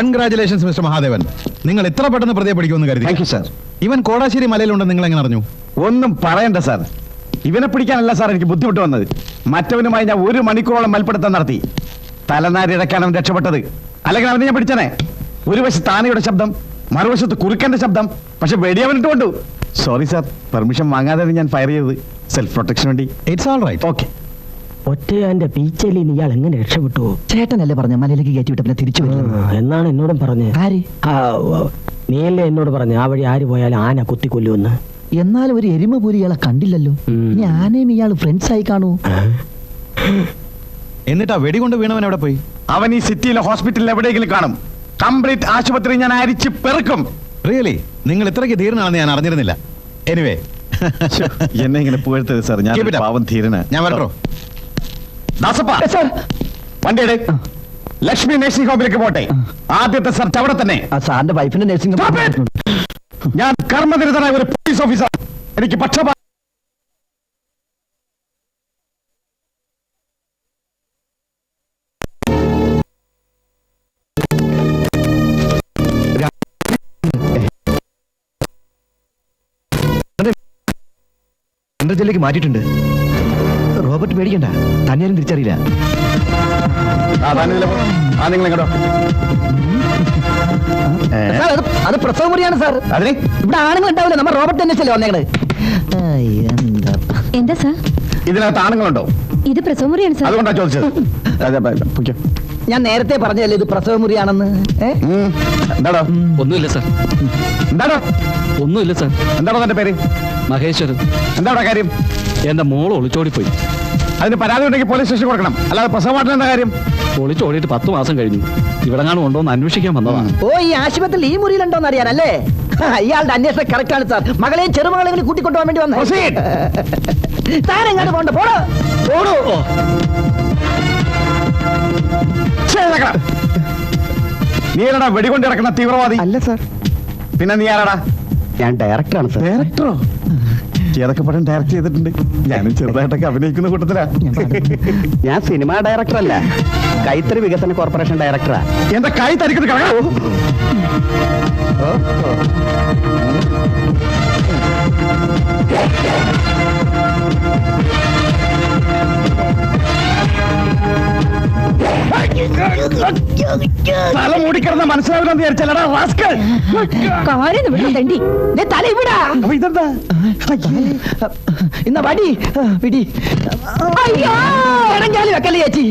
Congratulations mister Mahadevan. നിങ്ങൾ ഇത്ര പെട്ടെന്ന് പ്രതിയെ പിടിക്കുമെന്ന് കരുതി. Thank you sir. ഇവൻ കോടാശ്ശേരി മലയിലുണ്ടെന്ന് നിങ്ങൾ എങ്ങനെ അറിഞ്ഞു? ഒന്നും പറയണ്ട സാർ. ഇവനെ പിടിക്കാനല്ല സാർ എനിക്ക് ബുദ്ധിമുട്ട് വന്നത്. മറ്റവനുമായി ഞാൻ 1 മണിക്കൂറോളം മൽപ്പിടുത്തം നടത്തി. തലനാരി ഇടയ്ക്കാണ് അവൻ രക്ഷപ്പെട്ടത്. അല്ലെങ്കിൽ അവനെ ഞാൻ പിടിച്ചനെ. ഒരു വശത്ത് ആനയുടെ ശബ്ദം, മറുവശത്ത് കുറുക്കന്റെ ശബ്ദം. പക്ഷെ വെടിയവനിട്ട് കൊണ്ടു. സോറി സാർ, പെർമിഷൻ വാങ്ങാതെ ഞാൻ ഫയർ ചെയ്തത് സെൽഫ് പ്രൊട്ടക്ഷൻ വേണ്ടി. It's all right. ഓക്കെ. ഒറ്റയാന്റെ പീച്ചയിൽ ഇയാൾ എങ്ങനെ രക്ഷപ്പെട്ടു? ചേട്ടനല്ലേ പറഞ്ഞ മലയിലേക്ക് കയറ്റി വിട്ട പിന്നെ തിരിച്ചു വരും എന്നാണ് എന്നോടും പറഞ്ഞത്. ആര്? നീയല്ലേ എന്നോട് പറഞ്ഞു ആ വഴി ആര് പോയാലും ആന കുത്തിക്കൊല്ലുമെന്ന്. എന്നാലും ഒരു എരുമ പോലും ഇയാളെ കണ്ടില്ലല്ലോ. ഇനി ആനയും ഇയാൾ ഫ്രണ്ട്സ് ആയി കാണൂ. എന്നിട്ടാ വെടികൊണ്ട് വീണവൻ എവിടെ പോയി? അവൻ ഈ സിറ്റിയിലെ ഹോസ്പിറ്റലിൽ എവിടെയെങ്കിലും കാണും. കംപ്ലീറ്റ് ആശുപത്രി ഞാൻ അരിച്ച് പെറുക്കും. റിയലി? നിങ്ങൾ ഇത്രയ്ക്ക് ധീരനാണെന്ന് ഞാൻ അറിഞ്ഞിരുന്നില്ല. എനിവേ, എന്നെ ഇങ്ങനെ പുകഴ്ത്തത് സാർ. ഞാൻ പാവം ധീരന്. ഞാൻ വരട്ടോ. ദാസപ്പ, വണ്ടി എടു. ലക്ഷ്മി നഴ്സിംഗ് ഹോമിലേക്ക് പോട്ടെ. ആദ്യത്തെ സെർച്ച് അവിടെ തന്നെ. സാറിന്റെ വൈഫിന്റെ നഴ്സിംഗ്. ഞാൻ കർമ്മനിരതനായ ഒരു പോലീസ് ഓഫീസർ. എനിക്ക് പക്ഷപാതം. ജില്ലക്ക് മാറ്റിയിട്ടുണ്ട്. റോബർട്ട് പേടിക്കണ്ട, തന്നെയാലും തിരിച്ചറിയില്ല. അത് പ്രസവ മുറിയാണ് സാർ. അതിന് ഇവിടെ ആണുങ്ങൾ ഉണ്ടാവില്ല. നമ്മൾ റോബർട്ട് അന്വേഷിച്ചല്ലേ വന്നേക്കണേ. എന്താ സാർ? ഇതിനകത്ത് ആണുങ്ങളുണ്ടോ? ഇത് പ്രസവ മുറിയാണ് സാർ. അതുകൊണ്ടാ ചോദിച്ചത്. ഞാൻ നേരത്തെ പറഞ്ഞല്ലേ ഇത് പ്രസവ മുറിയാണെന്ന്. എന്താടോ? ഒന്നുമില്ല സാർ. എന്താടോ? ഒന്നുമില്ല സാർ. എന്താടോ തന്റെ പേര്? മഹേശ്വരൻ. എന്താടാ കാര്യം? എന്റെ മോള് ഒളിച്ചോടിപ്പോയി. അതിന് പരാതി ഉണ്ടെങ്കിൽ പോലീസ് സ്റ്റേഷൻ കൊടുക്കണം. അല്ലാതെ പ്രസവമായിട്ട് എന്താ കാര്യം? ഒളിച്ചോടിയിട്ട് 10 മാസം കഴിഞ്ഞു. ഇവിടെ കാണും ഉണ്ടോന്ന് അന്വേഷിക്കാൻ വന്നതാണ്. ഓ, ഈ ആശുപത്രിയിൽ ഈ മുറിയിലുണ്ടോന്ന് അറിയാനല്ലേ? ഇയാളുടെ അന്വേഷണം കറക്റ്റ് ആണ് സാർ. മകളെയും ചെറുമകളെയും കൂട്ടിക്കൊണ്ടുപോകാൻ വേണ്ടി വന്നു. താനെങ്ങാണ്ട് പോണ്ട. പോടോ പോടോ. നീ ആരാടാ വെടികൊണ്ട് ഇറക്കുന്ന തീവ്രവാദി? അല്ല സാർ. പിന്നെ നീ ആരാടാ? ഞാൻ ഡയറക്ടറാണ് സാർ. ഡയറക്ടറോ? ഏതൊക്കെ പടം ഡയറക്ട് ചെയ്തിട്ടുണ്ട്? ഞാനും ചെറുതായിട്ടൊക്കെ അഭിനയിക്കുന്ന കൂട്ടത്തിലാ. ഞാൻ സിനിമ ഡയറക്ടർ അല്ല, കൈത്തറി വികസന കോർപ്പറേഷൻ ഡയറക്ടറാ. എന്റെ കൈ തരിക്കുന്നത് കളയാ. തല മൂടിക്കിടന്ന മനസ്സിലാവില്ലെന്ന് വിചാരിച്ചല്ലടാ റാസ്കൽ. തല ഇവിടാ. ഇതെന്താ? ഇന്ന വടി പിടി. വെക്കല്ലേ ചേച്ചി.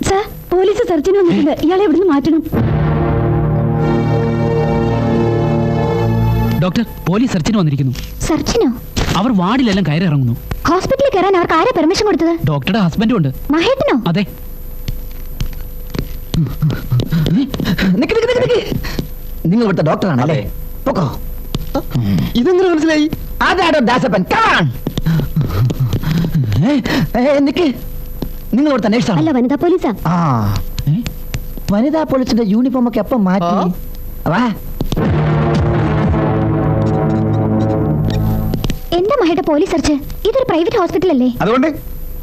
സാർ, പോലീസ് സെർച്ചിന് വന്നിട്ടുണ്ട്. ഇയാളെ ഇവിടുന്ന് മാറ്റണം. ഡോക്ടർ, പോലീസ് സെർച്ചിന് വന്നിരിക്കുന്നു. സെർച്ചിനോ? അവർ വാർഡിലെല്ലാം കയറി ഇറങ്ങുന്നു. ഹോസ്പിറ്റലിൽ കയറാൻ അവർക്ക് ആരാ പെർമിഷൻ കൊടുത്തത്? ഡോക്ടറുടെ ഹസ്ബൻഡും ഉണ്ട്. മഹേട്ടനോ? അതെ. നിങ്ങൾ ഇവിടുത്തെ ഡോക്ടറാണ് അല്ലേ? പൊക്കോ. ഇതെങ്ങനെ മനസ്സിലായി? അതാടോ ദാസപ്പൻ. നിക്ക്. നിങ്ങൾ ഇവിടുത്തെ നേഴ്സാണ്? അല്ല, വനിതാ പോലീസാ. ആ, വനിതാ പോലീസിന്റെ യൂണിഫോം ഒക്കെ എപ്പം മാറ്റി? വാ. എന്താ മഹേട്ട പോലീസ് സെർച്ച്? ഇതൊരു പ്രൈവറ്റ് ഹോസ്പിറ്റൽ അല്ലേ? അതുകൊണ്ട്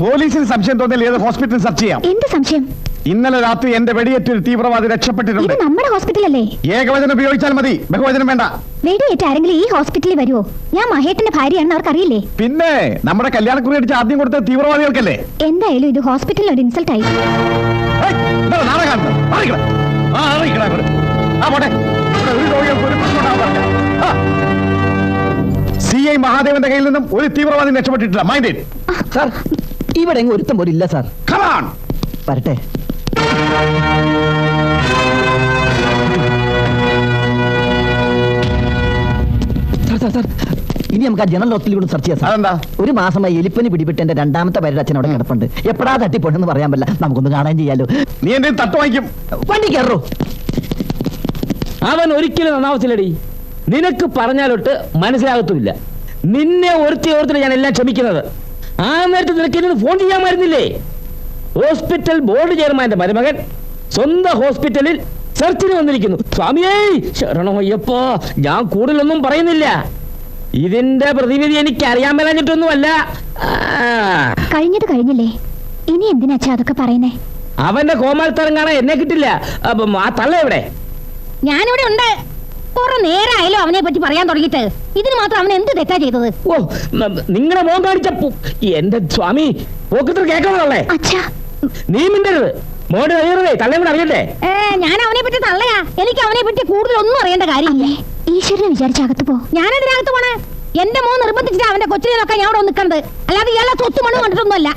പോലീസിന് സംശയം തോന്നിയാൽ ഏത് ഹോസ്പിറ്റൽ സെർച്ച് ചെയ്യാം. എന്ത് സംശയം? ഇന്നലെ രാത്രി എന്റെ വെടിയേറ്റൊരു തീവ്രവാദി രക്ഷപ്പെട്ടിട്ടുണ്ട്. ഇത് നമ്മുടെ ഹോസ്പിറ്റൽ അല്ലേ? ഏകവചനം ഉപയോഗിച്ചാൽ മതി, ബഹുവചനം വേണ്ട. വെടിയേറ്റ് ആരെങ്കിലും ഈ ഹോസ്പിറ്റലിൽ വരുമോ? ഞാൻ മഹേട്ടന്റെ ഭാര്യയാണെന്ന് അവർക്കറിയില്ലേ? പിന്നെ നമ്മുടെ കല്യാണക്കുറി അടിച്ച് ആദ്യം കൊടുത്ത തീവ്രവാദികൾക്കല്ലേ? എന്തായാലും ഇത് ഹോസ്പിറ്റലിൽ ഒരു ഇൻസൾട്ട് ആയി. CI മഹാദേവന്റെ കയ്യിൽ നിന്നും ഒരു തീവ്രവാദി രക്ഷപ്പെട്ടിട്ടില്ല. Mind it. സാർ, ഇവിടെ എങ്ങും ഒരുത്തം പോലും ഇല്ല സാർ. Come on. വരട്ടെ. സാർ, ഇനി നമുക്ക് ആ ജനറൽ ഹോസ്പിറ്റലിൽ കൂടെ സെർച്ച് ചെയ്യാം. അതെന്താ? ഒരു മാസമായി എലിപ്പനി പിടിപെട്ട് എന്റെ രണ്ടാമത്തെ പേരുടെ അച്ഛൻ അവിടെ കിടപ്പുണ്ട്. എപ്പോഴാ തട്ടിപ്പോട്ടെന്ന് പറയാൻ പറ്റില്ല. നമുക്കൊന്ന് കാണാൻ ചെയ്യാലോ. നീ എന്റെ തട്ട് വാങ്ങിക്കും. വണ്ടി കയറോ. അവൻ ഒരിക്കലും നന്നാവത്തില്ലടി. നിനക്ക് പറഞ്ഞാലൊട്ട് മനസ്സിലാകത്തുമില്ല. നിന്നെ ഓർത്തിട്ട് ഞാൻ എല്ലാം ക്ഷമിക്കുന്നത്. ആ നേരത്തെ നിനക്ക് ഇന്ന് ഫോൺ ചെയ്യാമായിരുന്നില്ലേ? ഹോസ്പിറ്റൽ ബോർഡ് ചെയർമാന്റെ മരുമകൻ സ്വന്തം ഹോസ്പിറ്റലിൽ സെർച്ചിന് വന്നിരിക്കുന്നു. സ്വാമിയേ ശരണമയ്യപ്പോ, ഞാൻ കൂടുതലൊന്നും പറയുന്നില്ല. ഇതിന്റെ പ്രതിവിധി എനിക്ക് അറിയാൻ മേലാഞ്ഞിട്ടൊന്നുമല്ല. കഴിഞ്ഞത് കഴിഞ്ഞില്ലേ? ഇനി എന്തിനാച്ചാ അതൊക്കെ പറയുന്നേ? അവന്റെ കോമാളിത്തരം കാണാൻ എന്നെ കിട്ടില്ല. അപ്പം ആ തള്ള എവിടെ? ഞാനിവിടെ ഉണ്ട്. കുറെ നേരമായാലും അവനെ പറ്റി പറയാൻ തുടങ്ങിയിട്ട്. ഇതിന് മാത്രം അവൻ എന്ത് തെറ്റാ ചെയ്തത്? ഓ നിങ്ങളെ മോൻ കാണിച്ച എന്റെ സ്വാമി പോക്കത്തിൽ കേൾക്കണല്ലേ? അച്ഛാ നീ മിണ്ടരുത്. മോന്റെ അറിയണേ തള്ളയും കൂടെ അറിയണ്ടേ? ഞാൻ അവനെ പറ്റി തള്ളയാ. എനിക്ക് അവനെ പറ്റി കൂടുതലൊന്നും അറിയേണ്ട കാര്യമില്ലേ. ഈശ്വരനെ വിചാരിച്ച അകത്ത് പോ. ഞാനെതിനകത്ത് പോണേ? എന്റെ മോൻ നിർബന്ധിച്ചിട്ട് അവന്റെ കൊച്ചിനെ നോക്കാൻ ഞാൻ ഇവിടെ നിൽക്കണത്. അല്ലാതെ ഇയാളെ സ്വത്ത് മണ്ണ് കണ്ടിട്ടൊന്നുമല്ല.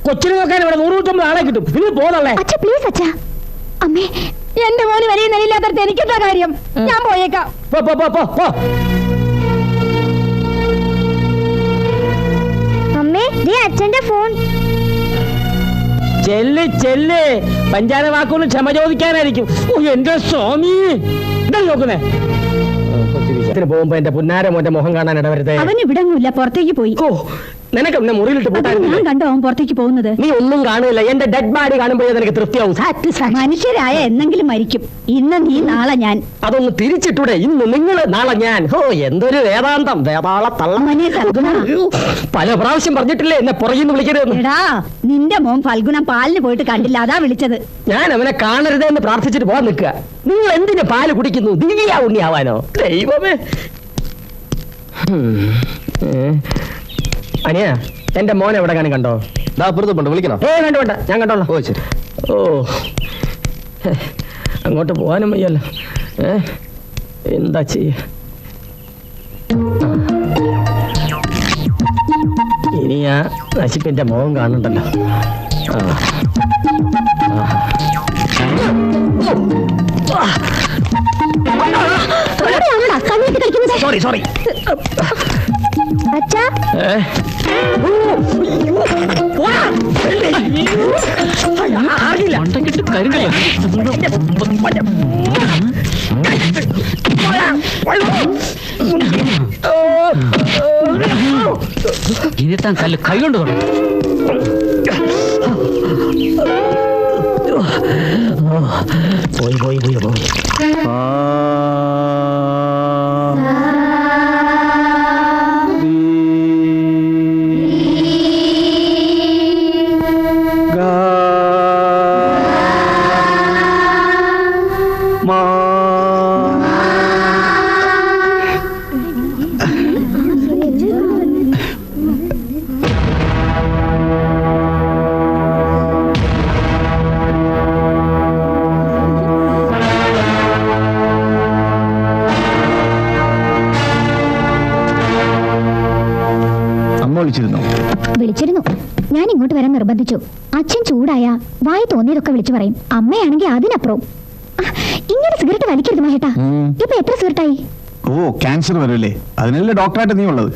കൊച്ചിനെ നോക്കാൻ ഇവിടെ 100-150 ആളെ കിട്ടും. പിന്നെ പോതല്ലേ? അച്ഛാ പ്ലീസ് അച്ഛാ. അമ്മേ എന്റെ മോന് വലിയ നിലയില്ലാത്തടത്ത് എനിക്കെന്താ കാര്യം? ഞാൻ പോയേക്കാം. പോ പോ പോ പോ പോ. അമ്മേ അച്ഛന്റെ ഫോൺ. ചെല്ല് ചെല്ല്. പഞ്ചാര വാക്കുകൊണ്ട് ക്ഷമ ചോദിക്കാനായിരിക്കും. ഓ എന്റെ സ്വാമി എന്താ നോക്കുന്നേ? പോകുമ്പോ എന്റെ പുന്നാര മോന്റെ മുഖം കാണാൻ ഇടവരുതേ. അവൻ ഇവിടെങ്ങുമില്ല, പുറത്തേക്ക് പോയി. ഓ നിനക്ക് എന്നെ മുറിയിലിട്ട് ഞാൻ പോട്ടായിരുന്നു. കണ്ടോ അവൻ പുറത്തേക്ക് പോകുന്നത്? നീ ഒന്നും കാണില്ല. എന്റെ ഡെഡ് ബോഡി കാണുമ്പോഴേ നിനക്ക് തൃപ്തിയാവും. മനുഷ്യരായ എന്നെങ്കിലും മരിക്കും. ഇന്ന് നീ നാളെ ഞാൻ. അതൊന്ന് തിരിച്ചിട്ടൂടെ? ഇന്ന് നിങ്ങൾ നാളെ ഞാൻ. ഓ എന്തൊരു വേദാന്തം. വേതാള തള്ള. മോനെ ഫൽഗുണ. പല പ്രാവശ്യം പറഞ്ഞിട്ടില്ലേ എന്നെ പുറകിന്ന് വിളിക്കരുത്. എടാ നിന്റെ മോൻ ഫൽഗുണം പാലിന് പോയിട്ട് കണ്ടില്ല, അതാ വിളിച്ചത്. ഞാൻ അവനെ കാണരുതേ എന്ന് പ്രാർത്ഥിച്ചിട്ട് പോകാൻ നിൽക്കുക. നിങ്ങൾ എന്തിനു പാല് കുടിക്കുന്നു? ദിവ്യ ഉണ്ണിയാവാനോ? ദൈവമേ. അനിയ എന്റെ മോനെ എവിടെ കാണി കണ്ടോ? വിളിക്കണോ? വേണ്ട വേണ്ട, ഞാൻ കണ്ടോളാം. ഓ ശരി. ഓ അങ്ങോട്ട് പോകാനും വയ്യല്ലോ. എന്താ ചെയ്യ? ഇനി ആ നശിപ്പിന്റെ മോഹം കാണണ്ടല്ലോ. Sorry sorry. അച്ഛാ ആകില്ല. ഇരുത്താൻ കല്ല് കൈകൊണ്ട് തൊടും. പോയി പോയി പോയി പോയി. വിളിച്ചിരുന്നു. ഞാൻ ഇങ്ങോട്ട് വരാൻ നിർബന്ധിച്ചു. അച്ഛൻ ചൂടായ വായി തോന്നിയതൊക്കെ വിളിച്ചു പറയും. അമ്മയാണെങ്കിൽ അതിനപ്പുറം. ഇങ്ങനെ സിഗരറ്റ് വലിക്കരുത് മഹേട്ടാ. ഇപ്പൊ എത്ര സിഗരറ്റായി? ഓ ക്യാൻസർ വരൂല്ലേ? അതിനല്ലേ ഡോക്ടറായിട്ട് നീ ഉള്ളത്.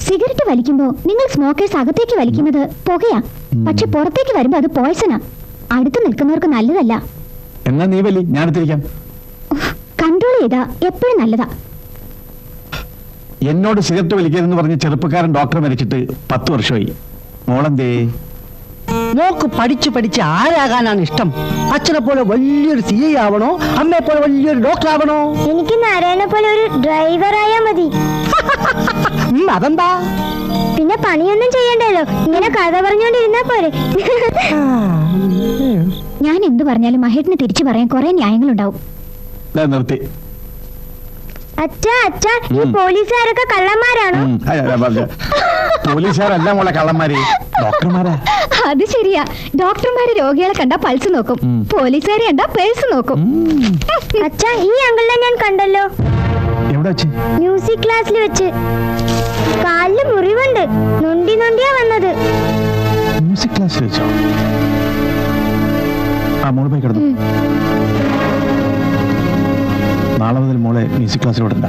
സിഗരറ്റ് വലിക്കുമ്പോ നിങ്ങൾ സ്മോക്കേഴ്സ് അകത്തേക്ക് വലിക്കുന്നത് പുകയാ, പക്ഷെ പുറത്തേക്ക് വരുമ്പോ അത് പോയ്സണാ. അടുത്ത് നിൽക്കുന്നവർക്ക് നല്ലതല്ല. എന്നാ നീ വലി, ഞാൻ എടുത്തിരിക്കാം. കൺട്രോൾ ചെയ്താ എപ്പോഴും നല്ലതാ. എന്നോട് സിഗരറ്റ് വലിക്കരുതെന്ന് പറഞ്ഞ് ചെറുപ്പക്കാരൻ ഡോക്ടർ മരിച്ചിട്ട് 10 വർഷമായി. മോളെന്തേ? മോക്ക് പഠിച്ച് പഠിച്ച് ആരാകാനാണ് ഇഷ്ടം? അച്ഛനെ പോലെ വലിയൊരു CI ആവണോ, അമ്മയെ പോലെ വലിയൊരു ഡോക്ടർ ആവണോ? എനിക്ക് നാരായണനെ പോലെ ഒരു ഡ്രൈവർ ആയാ മതി. അതെന്താ? പിന്നെ പണിയൊന്നും ചെയ്യണ്ടല്ലോ, ഇങ്ങനെ കഥ പറഞ്ഞോണ്ടിരുന്നാ പോരെ. ഞാൻ എന്ത് പറഞ്ഞാലും മഹേട്ടിന് തിരിച്ചു പറയാൻ കുറെ ന്യായങ്ങളുണ്ടാവും. നിർത്തി. അച്ഛാ അച്ഛാ, ഈ പോലീസുകാരൊക്കെ കള്ളന്മാരാണോ? പോലീസുകാരല്ല മോളെ കള്ളന്മാര്, ഡോക്ടർമാരാ. അത് ശരിയാ. ഡോക്ടർമാര് രോഗികളെ കണ്ടാ പൾസ് നോക്കും, പോലീസുകാരെ കണ്ടാ പേഴ്സ് നോക്കും. അച്ഛാ ഈ അങ്കിളിനെ ഞാൻ കണ്ടല്ലോ. എവിടെ വെച്ച്? മ്യൂസിക് ക്ലാസ്സിൽ വെച്ച്. കാലില് മുറിവുണ്ട്, നൊണ്ടി നൊണ്ടിയാ വന്നത്. മ്യൂസിക് ക്ലാസ്സിൽ വെച്ചോ? ആ മോള് പോയി കിടന്നു. നാളെ മുതൽ മോളെ മ്യൂസിക് ക്ലാസ്സിൽ വിടണ്ട.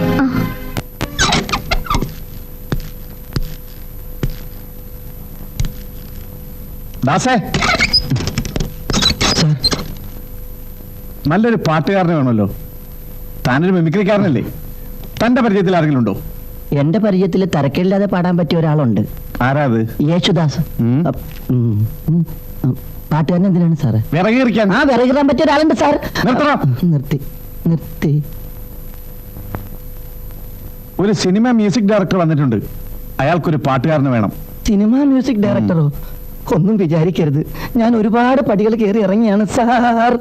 ദാസേ, നല്ലൊരു പാട്ടുകാരനെ വേണമല്ലോ. താനൊരു മിമിക്രിക്കാരനല്ലേ? തന്റെ പരിചയത്തിൽ ആരെങ്കിലും ഉണ്ടോ? എന്റെ പരിചയത്തിൽ തരക്കേടില്ലാതെ പാടാൻ പറ്റിയ ഒരാളുണ്ട്. ആരാത്? യേശുദാസ്. പാട്ടുകാരൻ എന്തിനാണ് സാറ്? വിറകീറിക്കാൻ. ആ വിറകിറാൻ പറ്റിയ ഒരാളുണ്ട് സാർ. നിർത്തണം. നിർത്തി നിർത്തി. ഒരു സിനിമ മ്യൂസിക് ഡയറക്ടർ വന്നിട്ടുണ്ട്. അയാൾക്കൊരു പാട്ടുകാരന് വേണം. സിനിമ മ്യൂസിക് ഡയറക്ടറോ? ഒന്നും വിചാരിക്കരുത്, ഞാൻ ഒരുപാട് പടികൾ കയറി ഇറങ്ങിയാണ് സാർ.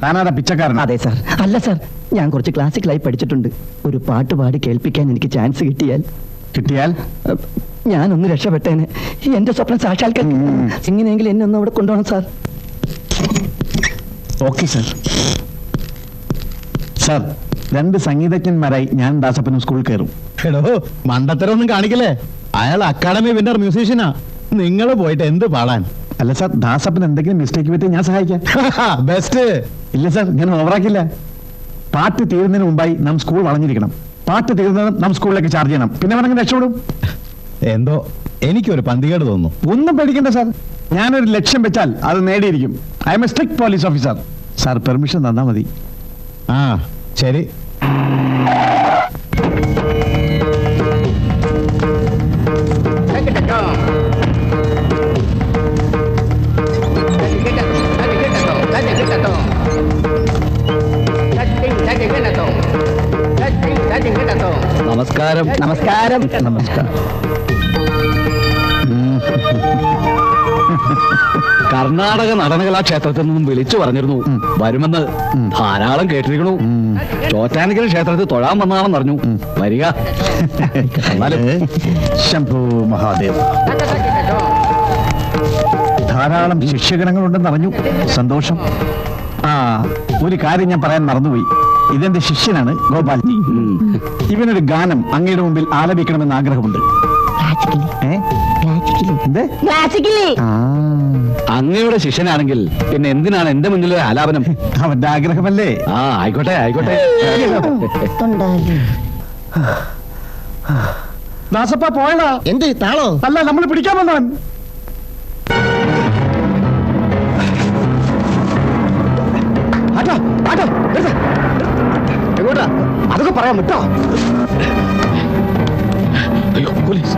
താനാടാ പിച്ചക്കാരൻ? അതെ സാർ. അല്ല സാർ, ഞാൻ കുറച്ച് ക്ലാസിക്കലായി പഠിച്ചിട്ടുണ്ട്. ഒരു പാട്ട് പാടി കേൾപ്പിക്കാൻ എനിക്ക് ചാൻസ് കിട്ടിയാൽ ഞാനൊന്ന് രക്ഷപ്പെട്ടേനെ. എന്റെ സ്വപ്നം സാക്ഷാത്കരിക്കും. എങ്ങനെയെങ്കിലും എന്നെ ഒന്ന് അവിടെ കൊണ്ടുപോകണം സാർ. Okay sir. സാർ, 2 സംഗീതജ്ഞന്മാരായി ഞാൻ ദാസപ്പനും സ്കൂളിൽ കയറും. എടോ മണ്ടത്തരൊന്നും കാണിക്കല്ലേ, അയാൾ അക്കാഡമി വിന്നർ മ്യൂസീഷ്യനാ. നിങ്ങൾ പോയിട്ട് എന്ത് പാടാൻ? അല്ല സാർ, ദാസപ്പൻ എന്തെങ്കിലും മിസ്റ്റേക്ക് പറ്റി ഞാൻ സഹായിക്കാം. ബെസ്റ്റ്. ഇല്ല സാർ, ഞാൻ ഓവറാക്കില്ല. പാട്ട് തീരുന്നതിന് മുമ്പായി നാം സ്കൂൾ വളഞ്ഞിരിക്കണം. പാട്ട് തീർന്നതും നാം സ്കൂളിലേക്ക് ചാർജ് ചെയ്യണം. പിന്നെ വേണമെങ്കിൽ രക്ഷപ്പെടും. എന്തോ എനിക്കൊരു പന്തികേട് തോന്നുന്നു. ഒന്നും പേടിക്കണ്ട സാർ, ഞാനൊരു ലക്ഷ്യം വെച്ചാൽ അത് നേടിയിരിക്കും. I'm a strict police officer. Sir permission തന്നാ മതി. ആ ശരി. നമസ്കാരം. നമസ്കാരം. നമസ്കാരം. കർണാടക നടനകലാ ക്ഷേത്രത്തിൽ നിന്നും വിളിച്ചു പറഞ്ഞിരുന്നു വരുമെന്ന്. ധാരാളം കേട്ടിരിക്കണു. ചോറ്റാനിക്കൽ ക്ഷേത്രത്തിൽ തൊഴാൻ വന്നാണെന്ന് അറിഞ്ഞു. വരിക. എന്നാലും ശംഭു മഹാദേവ. ധാരാളം ശിഷ്യഗണങ്ങളുണ്ടെന്ന് അറിഞ്ഞു. സന്തോഷം. ആ, ഒരു കാര്യം ഞാൻ പറയാൻ മറന്നുപോയി. ഇതെന്റെ ശിഷ്യനാണ് ഗോപാൽജി. ഇവനൊരു ഗാനം അങ്ങയുടെ മുമ്പിൽ ആലപിക്കണമെന്ന് ആഗ്രഹമുണ്ട്. എന്ത്? അങ്ങയുടെ ശിഷ്യനാണെങ്കിൽ പിന്നെ എന്തിനാണ് എന്റെ മുന്നിൽ ഒരു ആലാപനം? അവന്റെ ആഗ്രഹമല്ലേ? ആ ആയിക്കോട്ടെ ആയിക്കോട്ടെ. ദാസപ്പ പോയടാ. എന്ത് താളോ? അല്ല, നമ്മൾ പിടിക്കാൻ വന്നവൻ. എങ്ങോട്ടാ? അതൊക്കെ പറയാൻ വിട്ടോ. അയ്യോ, പോലീസ്.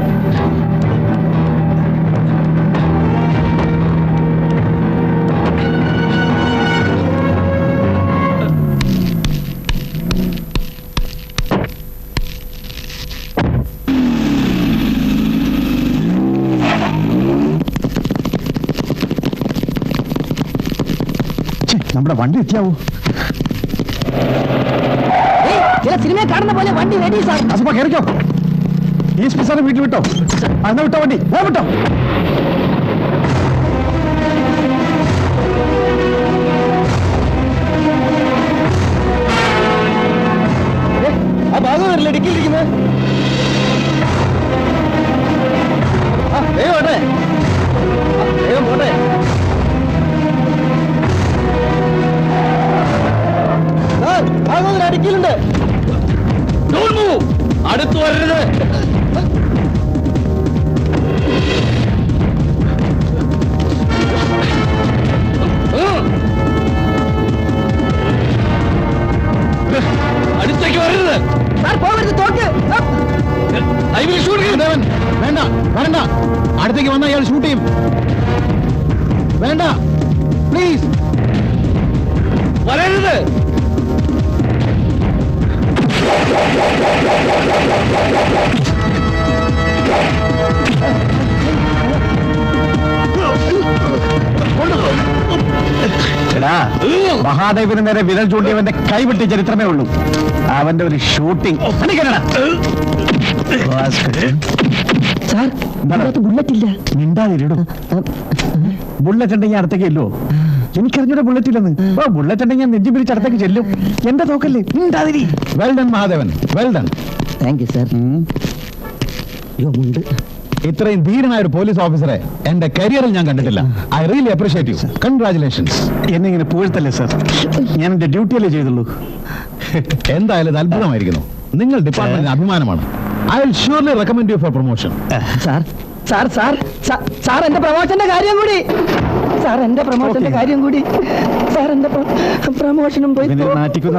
നമ്മുടെ വണ്ടി എത്തിയാവോ? ചില സിനിമ കാണുന്ന പോലെ വണ്ടി റെഡി സാർ. ദാസപ്പ കയറിക്കോ. ഈ സ്പീസറെ വീട്ടിൽ വിട്ടോ. എന്നാ വിട്ടോ വണ്ടി. വിട്ടോ. ആ ഭാഗം വരില്ല, ഇടുക്കിയിരിക്കുന്നത്. വേഗം പോട്ടെ, വേഗം പോട്ടെ. ഭാഗം അടുക്കിയിലുണ്ട്. അടുത്തു വരരുത്. അടുത്തേക്ക് വരരുത്. സാർ പോകരുത്, തോക്ക്. I will shoot you. വേണ്ട വരണ്ട. അടുത്തേക്ക് വന്ന അയാൾ ഷൂട്ട് ചെയ്യും. വേണ്ട പ്ലീസ്. വരരുത്. എടാ, മഹാദേവന് നേരെ വിരൽ ചൂണ്ടിയവന്റെ കൈവിട്ടിയ ചരിത്രമേ ഉള്ളൂ. അവന്റെ ഒരു ഷൂട്ടിംഗ്. സാർ, ബുള്ളറ്റ് ഇല്ല. മിണ്ടാതിരിടും. ബുള്ളറ്റ് ഉണ്ടെങ്കിൽ അടുത്തേക്ക് ചെല്ലോ. എനിക്കറിഞ്ഞൂടെ ബുള്ളറ്റ് ഇല്ലെന്ന്. ഓ, ബുള്ളറ്റ് ഉണ്ടെങ്കിൽ ഞാൻ നെഞ്ചി പിരിച്ച് അടുത്തേക്ക് ചെല്ലും. എന്റെ തോക്കല്ലേ? മിണ്ടാതിരി. Well done Mahadevan, well done. Thank you sir. ഉണ്ട്. ഇത്രയും ധീരനായ ഒരു പോലീസ് ഓഫീസറെ എന്റെ കരിയറിൽ ഞാൻ കണ്ടിട്ടില്ല. I really appreciate you. Congratulations. എന്നെ ഇങ്ങനെ പുകഴ്ത്തല്ലേ സാർ? ഞാൻ എന്റെ ഡ്യൂട്ടിയല്ലേ ചെയ്തുള്ളൂ. എന്തായാലും ഇത് അത്ഭുതമായിരിക്കുന്നു. നിങ്ങൾ ഡിപ്പാർട്ട്മെന്റിന് അഭിമാനമാണ്. I will surely recommend you for promotion. Sir sir sir sir എന്റെ പ്രൊമോഷന്റെ കാര്യം കൂടി. സാർ എന്റെ പ്രൊമോഷന്റെ കാര്യം കൂടി. സാർ എന്റെ പ്രൊമോഷനും പോയി. നാറ്റിക്കുന്ന